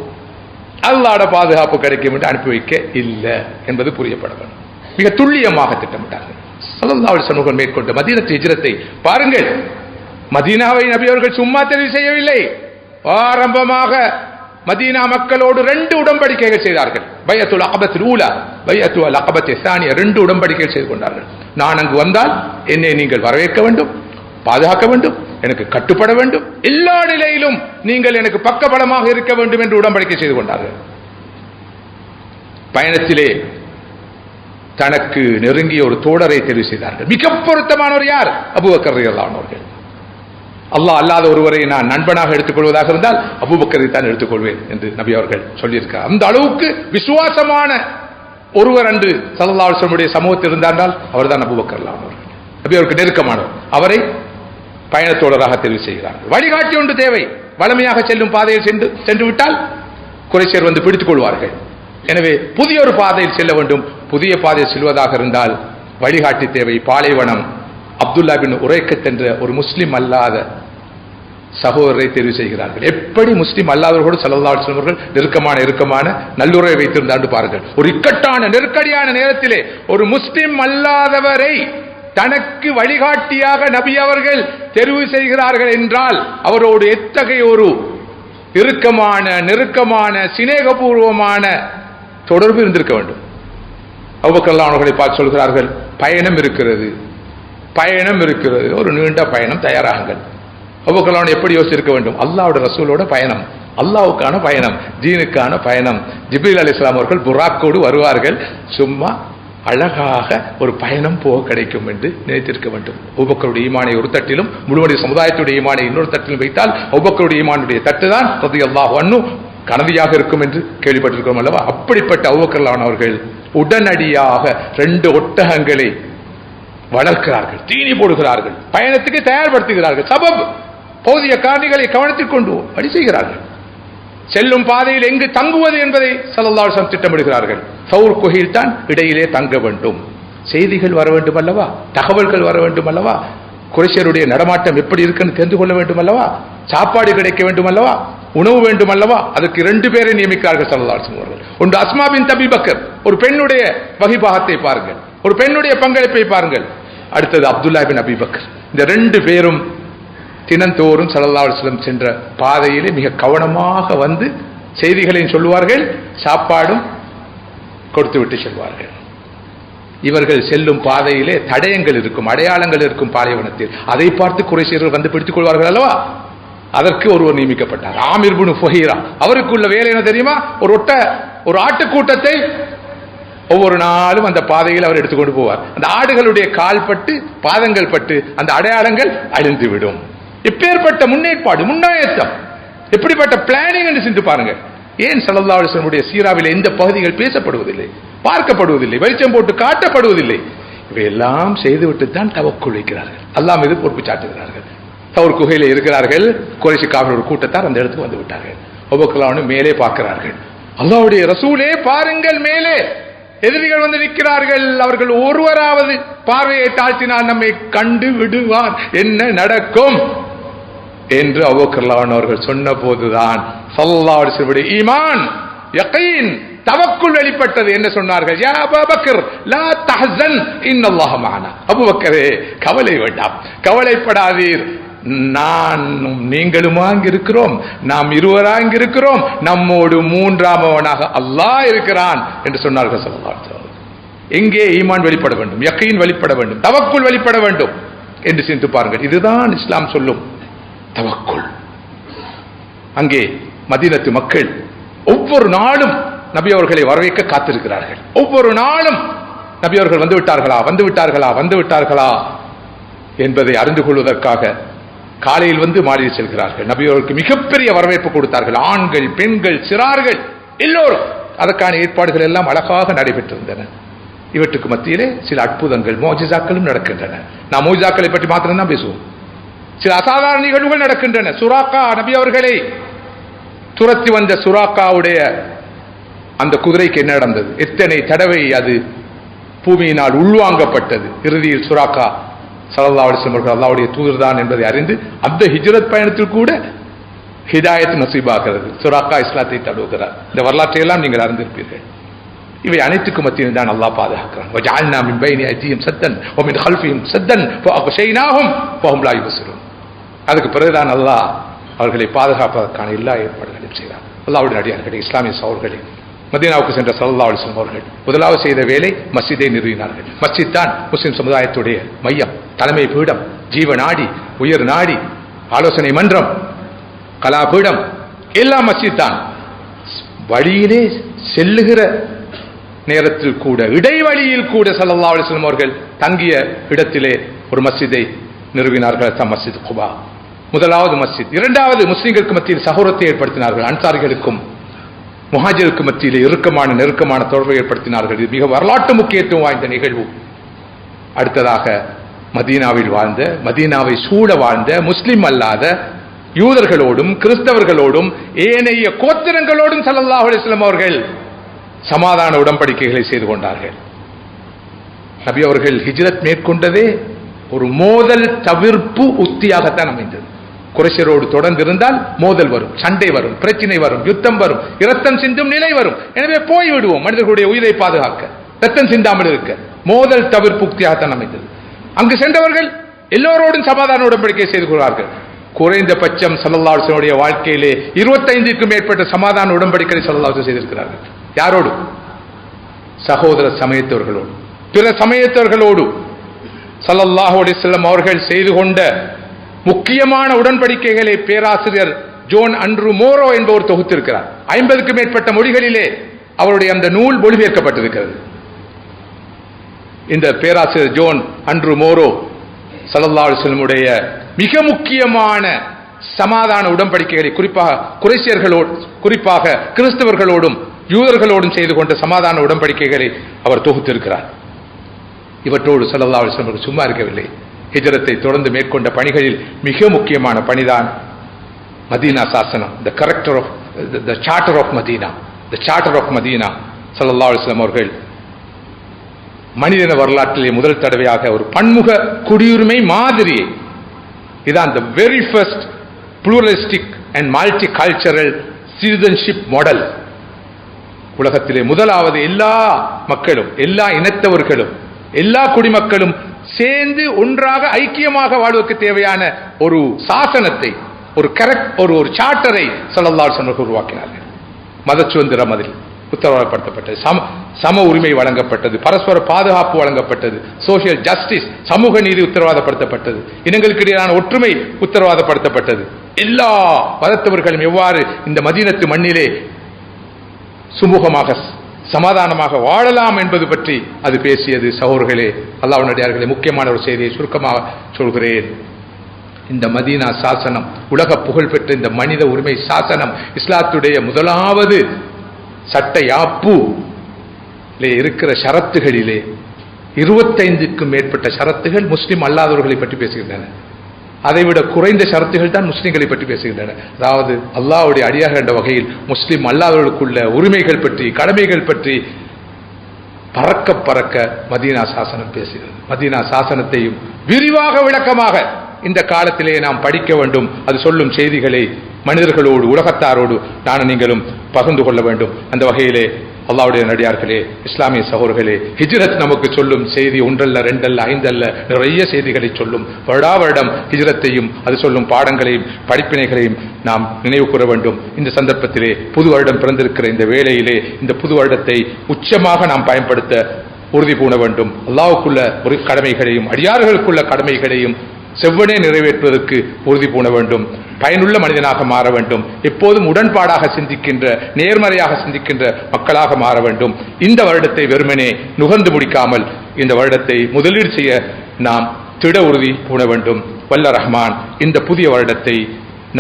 அல்லாஹ்வுடைய பாதுகாப்பு கிடைக்கும் என்று அனுப்பி வைக்க இல்லை என்பது புரியப்பட வேண்டும். மிக துல்லியமாக திட்டமிட்டார்கள். ஸல்லல்லாஹு அலைஹி வஸல்லம் மேற்கொண்ட மதீனத்து ஹிஜ்ரத்தை பாருங்கள். மதீனாவை நபி அவர்கள் சும்மா தெரிவு செய்யவில்லை. ஆரம்பமாக மதீனா மக்களோடு 2 உடன்படிக்கைகள் செய்தார்கள். பைஅத்துல் அக்பத்துல் ஊலா, பைஅத்துல் அக்பத்து ஸானியா, 2 உடன்படிக்கைகள் செய்து கொண்டார்கள். நான் அங்கு வந்தால் என்னை நீங்கள் வரவேற்க வேண்டும், பாதுகாக்க வேண்டும், எனக்கு கட்டுப்பட வேண்டும், எல்லா நிலையிலும் நீங்கள் எனக்கு பக்கபலமாக இருக்க வேண்டும் என்று உடன்படிக்கை செய்து கொண்டார்கள். பயணத்திலே தனக்கு நெருங்கிய ஒரு தோழரை தெரிவு செய்தார்கள். மிக பொருத்தமானவர் யார்? அபூபக்கர் ரலியல்லாஹு அன்ஹு அவர்கள். அல்லாஹ் அல்லாத ஒருவரை நான் நண்பனாக எடுத்துக்கொள்வதாக இருந்தால் அபூபக்கரை தான் எடுத்துக்கொள்வேன் என்று நபி அவர்கள் சொல்லியிருக்கிறார். அந்த அளவுக்கு விசுவாசமான ஒருவர் அன்று ஸல்லல்லாஹு அலைஹி வஸல்லம் சமூகத்தில் இருந்தால் அவர்தான் அபூபக்கர் ரலியல்லாஹு அன்ஹு. நபி அவருக்கு நெருக்கமானவர். அவரை பயணத்தோழராக தெரிவு செய்கிறார்கள். வழிகாட்டி ஒன்று தேவை. வளமையாக செல்லும் பாதையில் சென்று விட்டால் குறைஷியர் வந்து பிடித்துக் கொள்வார்கள். எனவே புதிய ஒரு பாதையில் செல்ல வேண்டும். புதிய பாதையில் செல்வதாக இருந்தால் வழிகாட்டி தேவை. பாலைவனம் அப்துல்லா பின் உரைக்கத் என்ற ஒரு முஸ்லிம் அல்லாத சகோதரரை தெரிவு செய்கிறார்கள். எப்படி முஸ்லிம் அல்லாதவர்களோடு ஸல்லல்லாஹு அலைஹி வஸல்லம் அவர்கள் நெருக்கமான நல்லுறவை வைத்திருந்தாண்டு பாருங்கள். ஒரு இக்கட்டான நெருக்கடியான நேரத்திலே ஒரு முஸ்லிம் அல்லாதவரை தனக்கு வழிகாட்டியாக நபி அவர்கள் தெரிவு செய்கிறார்கள் என்றால் அவரோடு எத்தகைய ஒரு இறுக்கமான நெருக்கமான சிநேகபூர்வமான தொடர்பு இருந்திருக்க வேண்டும். அபூபக்கர் ரலியல்லாஹு அன்ஹு அவர்களை பார்த்து சொல்கிறார்கள், பயணம் இருக்கிறது, ஒரு நீண்ட பயணம், தயாராகுங்கள். அபூபக்கர் ரலியல்லாஹு அன்ஹு எப்படி யோசிச்சிருக்க வேண்டும்? அல்லாஹ்வுடைய ரசூலோட பயணம், அல்லாஹ்வுக்கான பயணம், தீனுக்கான பயணம். ஜிப்ரீல் அலைஹிஸ்ஸலாம் அவர்கள் புராக்கோடு வருவார்கள். சும்மா அழகாக ஒரு பயணம் போக கிடைக்கும் என்று நினைத்திருக்க வேண்டும். அபூபக்கருடைய ஈமானை ஒரு தட்டிலும் முழுவதும் சமுதாயத்துடைய ஈமானை இன்னொரு தட்டிலும் வைத்தால் அபூபக்கருடைய ஈமானுடைய தட்டு தான் ரலியல்லாஹு அன்ஹு கனதியாக இருக்கும் என்று கேள்விப்பட்டிருக்கிறோம் அல்லவா? அப்படிப்பட்ட அபூபக்கர் ரலியல்லாஹு அன்ஹு அவர்கள் உடனடியாக 2 ஒட்டகங்களை வளர்க்கிறார்கள், தீனி போடுகிறார்கள், பயணத்துக்கு தயார்படுத்துகிறார்கள். சபப் போதிய காரணிகளை கவனத்தில் கொண்டு வழி செய்கிறார்கள். செல்லும் பாதையில் எங்கு தங்குவது என்பதை ஸல்லல்லாஹு அலைஹி வஸல்லம் திட்டமிடுகிறார்கள். சௌர் குகையில் தான் இடையிலே தங்க வேண்டும். செய்திகள் வர வேண்டும் அல்லவா, தகவல்கள் வர வேண்டும் அல்லவா, குறைஷியருடைய நடமாட்டம் எப்படி இருக்குன்னு தெரிந்து கொள்ள வேண்டும் அல்லவா, சாப்பாடு கிடைக்க வேண்டும் அல்லவா, உணவு வேண்டும் அல்லவா. அதற்கு 2 பேரை நியமிக்கிறார்கள் ஸல்லல்லாஹு அலைஹி வஸல்லம் அவர்கள். ஒன்று அஸ்மா பின்த் அபீ பக்கர், ஒரு பெண்ணுடைய வகிபாகத்தை பாருங்கள், ஒரு பெண்ணுடைய பங்களிப்பை பாருங்கள். அடுத்தது அப்துல்லா பின் அபீ பக்கர். இந்த 2 பேரும் தினந்தோறும் ஸல்லல்லாஹு அலைஹி வஸல்லம் சென்ற பாதையிலே மிக கவனமாக வந்து செய்திகளையும் சொல்லுவார்கள், சாப்பாடும் கொடுத்து விட்டு செல்வார்கள். இவர்கள் செல்லும் பாதையிலே தடயங்கள் இருக்கும், அடையாளங்கள் இருக்கும் பாலைவனத்தில். அதை பார்த்து குறைஷியர்கள் வந்து பிடித்துக் கொள்வார்கள் அல்லவா. அதற்கு ஒருவர் நியமிக்கப்பட்டார், ஆமிர் பின் ஃபுஹைரா. அவருக்கு உள்ள வேலை என்ன தெரியுமா? ஒரு ஆட்டுக்கூட்டத்தை ஒவ்வொரு நாளும் அந்த பாதையில் அவர் எடுத்துக்கொண்டு போவார். அந்த ஆடுகளுடைய கால் பட்டு பாதங்கள் பட்டு அந்த அடையாளங்கள் அழிந்துவிடும். எப்பேற்பட்ட முன்னேற்பாடு, முன்னாயத்தம், எப்படிப்பட்ட பிளானிங் என்று சிந்து பாருங்க. ஏன் ஸல்லல்லாஹு அலைஹி வஸல்லம் சீராவில் இந்த பகுதிகள் பேசப்படுவதில்லை, பார்க்கப்படுவதில்லை, வெளிச்சம் போட்டு காட்டப்படுவதில்லை? இவையெல்லாம் செய்துவிட்டு தான் தவக்குள் வைக்கிறார்கள், அல்லாஹ் மீது பொறுப்பு சாட்டுகிறார்கள். தவர் குகையில இருக்கிறார்கள். குறைஷி காஃபிர் ஒரு கூட்டத்தார் அந்த இடத்துக்கு வந்து விட்டார்கள். அபூபக்கர் ரலியல்லாஹு அன்ஹு மேலே பார்க்கிறார்கள். அல்லாஹ்வுடைய ரசூலே பாருங்கள், மேலே எதிரிகள் வந்து நிற்கிறார்கள். அவர்கள் ஒருவராவது பார்வையை தாழ்த்தினால் நம்மை கண்டு விடுவார், என்ன நடக்கும் என்று அபூபக்கர் ரலியல்லாஹு அன்ஹு அவர்கள் சொன்ன போதுதான் ஸல்லல்லாஹு அலைஹி வஸல்லம் ஈமான், யகீன், தவக்குல் வெளிப்பட்டது. என்ன சொன்னார்கள்? யா அபூபக்கர் லா தஹ்சன் இன்னல்லாஹ மஅனா. அபூபக்கரே கவலை வேண்டாம், கவலைப்படாதீர், நானும் நீங்களுமா இருக்கிறோம், நாம் இருவராக இருக்கிறோம், நம்மோடு 3ஆமவனாக அல்லாஹ் இருக்கிறான் என்று சொன்னார்கள் ஸல்லல்லாஹு அலைஹி வஸல்லம். எங்கே ஈமான் வெளிப்பட வேண்டும், யகீன் வெளிப்பட வேண்டும், தவக்குல் வெளிப்பட வேண்டும் என்று சிந்தித்து பாருங்கள். இதுதான் இஸ்லாம் சொல்லும் தவக்குல். அங்கே மதீனத்து மக்கள் ஒவ்வொரு நாளும் நபி அவர்களை வரவேற்க காத்திருக்கிறார்கள். ஒவ்வொரு நாளும் நபி அவர்கள் வந்து விட்டார்களா என்பதை அறிந்து கொள்வதற்காக காலையில் வந்து மாலையில் செல்கிறார்கள். நபி அவர்களுக்கு மிகப்பெரிய வரவேற்பு கொடுத்தார்கள். ஆண்கள், பெண்கள், சிறார்கள் எல்லோரும். அதற்கான ஏற்பாடுகள் எல்லாம் அழகாக நடைபெற்றிருந்தன. இவற்றுக்கு மத்தியிலே சில அற்புதங்கள், மோஜிசாக்களும் நடக்கின்றன. நாம் மோஜிசாக்களை பற்றி மாத்திரம்தான் பேசுவோம். சில அசாதாரண நிகழ்வுகள் நடக்கின்றன. சுராக்கா நபி அவர்களை துரத்தி வந்த சுராக்காவுடைய அந்த குதிரைக்கு என்ன நடந்தது? எத்தனை தடவை அது பூமியினால் உள்வாங்கப்பட்டது. இறுதியில் சுராக்கா ஸல்லல்லாஹு அலைஹி வஸல்லம் அல்லாஹ்வுடைய தூதர்தான் என்பதை அறிந்து அந்த ஹிஜ்ரத் பயணத்தில் கூட ஹிதாயத் நசீபாகிறது. சுராக்கா இஸ்லாத்தை தழுவுகிறார். இந்த வரலாற்றை எல்லாம் நீங்கள் அறிந்திருப்பீர்கள். இவை அனைத்துக்கும் மத்தியில் தான் அல்லாஹ் பாதுகாக்கிறான். வஜஅல்னா மின் பைனி ஐதிஹிம் சத்தன் வ மின் கல்ஃபிஹிம் சத்தன் ஃபஅக்ஷைனாஹும் ஃபஹும் லா யுப்சிரூன். அதுக்கு பிறகுதான் அல்லாஹ் அவர்களை பாதுகாப்பதற்கான எல்லா ஏற்பாடுகளையும் செய்கிறார். அல்லாஹ்வுடைய அடியார்களே, இஸ்லாமிய சகோதரர்களே, மதீனாவுக்கு சென்ற ஸல்லல்லாஹு அலைஹி வஸல்லம் அவர்கள் முதலாவது செய்த வேலை மஸ்ஜிதை நிறுவினார்கள். மஸ்ஜித் தான் முஸ்லிம் சமுதாயத்துடைய மையம், தலைமை பீடம், ஜீவ நாடி, உயர் நாடி, ஆலோசனை மன்றம், கலாபீடம் எல்லாம் மஸ்ஜித் தான். வழியிலே செல்லுகிற நேரத்தில் கூட, இடைவெளியில் கூட ஸல்லல்லாஹு அலைஹி வஸல்லம் அவர்கள் தங்கிய இடத்திலே ஒரு மஸ்ஜிதை நிறுவினார்கள். மஸ்ஜித் குபா. முதலாவது மஸ்ஜித். இரண்டாவது, முஸ்லிம்களுக்கு மத்தியில் சகோதரத்தை ஏற்படுத்தினார்கள். அன்சாரிகளுக்கும் முஹாஜிருக்கு மத்தியிலே நெருக்கமான தொடர்பை ஏற்படுத்தினார்கள். இது மிக வரலாற்று முக்கியத்துவம் வாய்ந்த நிகழ்வு. அடுத்ததாக மதீனாவில் வாழ்ந்த, மதீனாவை சூழ வாழ்ந்த முஸ்லிம் அல்லாத யூதர்களோடும் கிறிஸ்தவர்களோடும் ஏனைய கோத்திரங்களோடும் ஸல்லல்லாஹு அலைஹி வஸல்லம் அவர்கள் சமாதான உடன்படிக்கைகளை செய்து கொண்டார்கள். நபி அவர்கள் ஹிஜ்ரத் மேற்கொண்டதே ஒரு மோதல் தவிர்ப்பு உத்தியாகத்தான் அமைந்தது. குறைஷரோடு தொடர்ந்து இருந்தால் மோதல் வரும், சண்டை வரும், பிரச்சனை வரும், யுத்தம் வரும், இரத்தம் சிந்தும் நிலை வரும். எனவே போய்விடுவோம், மனிதர்களுடைய உயிரை பாதுகாக்க, ரத்தம் சிந்தாமல் இருக்க. மோதல் தவிர்ப்பு உத்தியாகத்தான் அமைந்தது. அங்கு சென்றவர்கள் எல்லோரோடும் சமாதான உடன்படிக்கை செய்து கொள்வார்கள். குறைந்தபட்சம் ஸல்லல்லாஹு அலைஹி வஸல்லம் வாழ்க்கையிலே 25க்கும் மேற்பட்ட சமாதான உடன்படிக்கை ஸல்லல்லாஹு அலைஹி செய்திருக்கிறார்கள். யாரோடு? சகோதர சமயத்தவர்களோடு, பிற சமயத்தவர்களோடு. ஸல்லல்லாஹு அலைஹி வஸல்லம் அவர்கள் செய்து கொண்ட முக்கியமான உடன்படிக்கைகளை பேராசிரியர் ஜோன் அன்ட்ரூ மோரோ என்பவர் தொகுத்திருக்கிறார். 50க்கும் மேற்பட்ட மொழிகளிலே அவருடைய அந்த நூல் மொழிபெயர்க்கப்பட்டிருக்கிறது. இந்த பேராசிரியர் ஜோன் அன்ட்ரூ மோரோ ஸல்லல்லாஹு அலைஹி வஸல்லமுடைய மிக முக்கியமான சமாதான உடன்படிக்கைகளை, குறிப்பாக கிறிஸ்தவர்களோடும் யூதர்களோடும் செய்து கொண்ட சமாதான உடன்படிக்கைகளை அவர் தொகுத்திருக்கிறார். இவற்றோடு ஸல்லல்லாஹு அலைஹி வஸல்லம் சும்மா இருக்கவில்லை. ஹிஜ்ரத்தை தொடர்ந்து மேற்கொண்ட பணிகளில் மிக முக்கியமான பணிதான் மதீனா சாசனம், the charter of Medina. ஸல்லல்லாஹு அலைஹி வஸல்லம் அவர்கள் மனிதன வரலாற்றிலே முதல் தடவையாக ஒரு பன்முக குடியுரிமை மாதிரியை, இதான் the very first pluralistic and multicultural citizenship model. உலகத்திலே முதலாவது எல்லா மக்களும், எல்லா இனத்தவர்களும், எல்லா குடிமக்களும் சேர்ந்து ஒன்றாக ஐக்கியமாக வாழ்வதற்கு தேவையான ஒரு சாசனத்தை, ஒரு சார்ட்டரை ஸல்லல்லாஹு அலைஹி வஸல்லம் உருவாக்கினார்கள். மத சுதந்திரம் அதில் உத்தரவாதப்படுத்தப்பட்டது, சம உரிமை வழங்கப்பட்டது, பரஸ்பர பாதுகாப்பு வழங்கப்பட்டது, சோசியல் ஜஸ்டிஸ், சமூக நீதி உத்தரவாதப்படுத்தப்பட்டது, இனங்களுக்கு இடையிலான ஒற்றுமை உத்தரவாதப்படுத்தப்பட்டது. எல்லா மதத்தவர்களும் எவ்வாறு இந்த மதீனத்து மண்ணிலே சுமூகமாக சமாதானமாக வாழலாம் என்பது பற்றி அது பேசியது. சகோதரர்களே, அல்லாஹ்வின் அடியார்களே, முக்கியமான ஒரு செய்தியை சுருக்கமாக சொல்கிறேன். இந்த மதீனா சாசனம், உலக புகழ்பெற்ற இந்த மனித உரிமை சாசனம், இஸ்லாத்துடைய முதலாவது சட்ட யாப்பு இருக்கிற ஷரத்துகளிலே 25க்கும் மேற்பட்ட ஷரத்துகள் முஸ்லிம் அல்லாதவர்களை பற்றி பேசுகின்றன. அதைவிட குறைந்த ஷரத்துகள் தான் முஸ்லிம்களை பற்றி பேசுகின்றன. அதாவது அல்லாஹ்வுடைய அடியார்கள் என்ற வகையில் முஸ்லிம் அல்லாதவர்களுக்குள்ள உரிமைகள் பற்றி, கடமைகள் பற்றி பறக்க மதீனா சாசனம் பேசுகிறது. மதீனா சாசனத்தையும் விரிவாக விளக்கமாக இந்த காலத்திலே நாம் படிக்க வேண்டும். அது சொல்லும் செய்திகளை மனிதர்களோடு, உலகத்தாரோடு நானும் நீங்களும் பகிர்ந்து கொள்ள வேண்டும். அந்த வகையிலே அல்லாஹ்வுடைய நடிகார்களே, இஸ்லாமிய சகோதரர்களே, ஹிஜ்ரத் நமக்கு சொல்லும் செய்தி ஒன்றல்ல, ரெண்டல்ல, ஐந்தல்ல, நிறைய செய்திகளை சொல்லும். வருடம் ஹிஜ்ரத்தையும் அது சொல்லும் பாடங்களையும் படிப்பினைகளையும் நாம் நினைவு கூற வேண்டும். இந்த சந்தர்ப்பத்திலே புது வருடம் பிறந்திருக்கிற இந்த வேளையிலே இந்த புது வருடத்தை உச்சமாக நாம் பயன்படுத்த உறுதி பூண வேண்டும். அல்லாஹ்வுக்குள்ள ஒரு கடமைகளையும் அடியார்களுக்குள்ள கடமைகளையும் செவ்வனே நிறைவேற்றுவதற்கு உறுதி பூண வேண்டும். பயனுள்ள மனிதனாக மாற வேண்டும். எப்போதும் உடன்பாடாக சிந்திக்கின்ற, நேர்மறையாக சிந்திக்கின்ற மக்களாக மாற வேண்டும். இந்த வருடத்தை வெறுமனே நுகர்ந்து முடிக்காமல் இந்த வருடத்தை முதலீடு செய்ய நாம் திட உறுதி பூண வேண்டும். வல்ல ரஹ்மான் இந்த புதிய வருடத்தை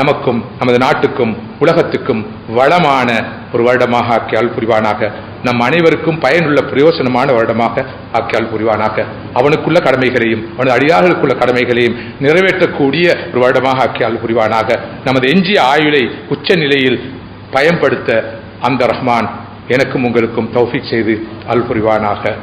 நமக்கும் நமது நாட்டுக்கும் உலகத்துக்கும் வளமான ஒரு வருடமாக ஆக்கி அருள் புரிவானாக. நம் அனைவருக்கும் பயனுள்ள பிரயோசனமான வருடமாக ஆக்கி அருள் புரிவானாக. அவனுக்குள்ள கடமைகளையும் அவனது அடியார்களுக்குள்ள கடமைகளையும் நிறைவேற்றக்கூடிய ஒரு வருடமாக ஆக்கி அருள் புரிவானாக. நமது எஞ்சிய ஆயுளை உச்ச நிலையில் பயன்படுத்த அந்த ரஹ்மான் எனக்கும் உங்களுக்கும் தௌஃபீக் செய்து அருள் புரிவானாக.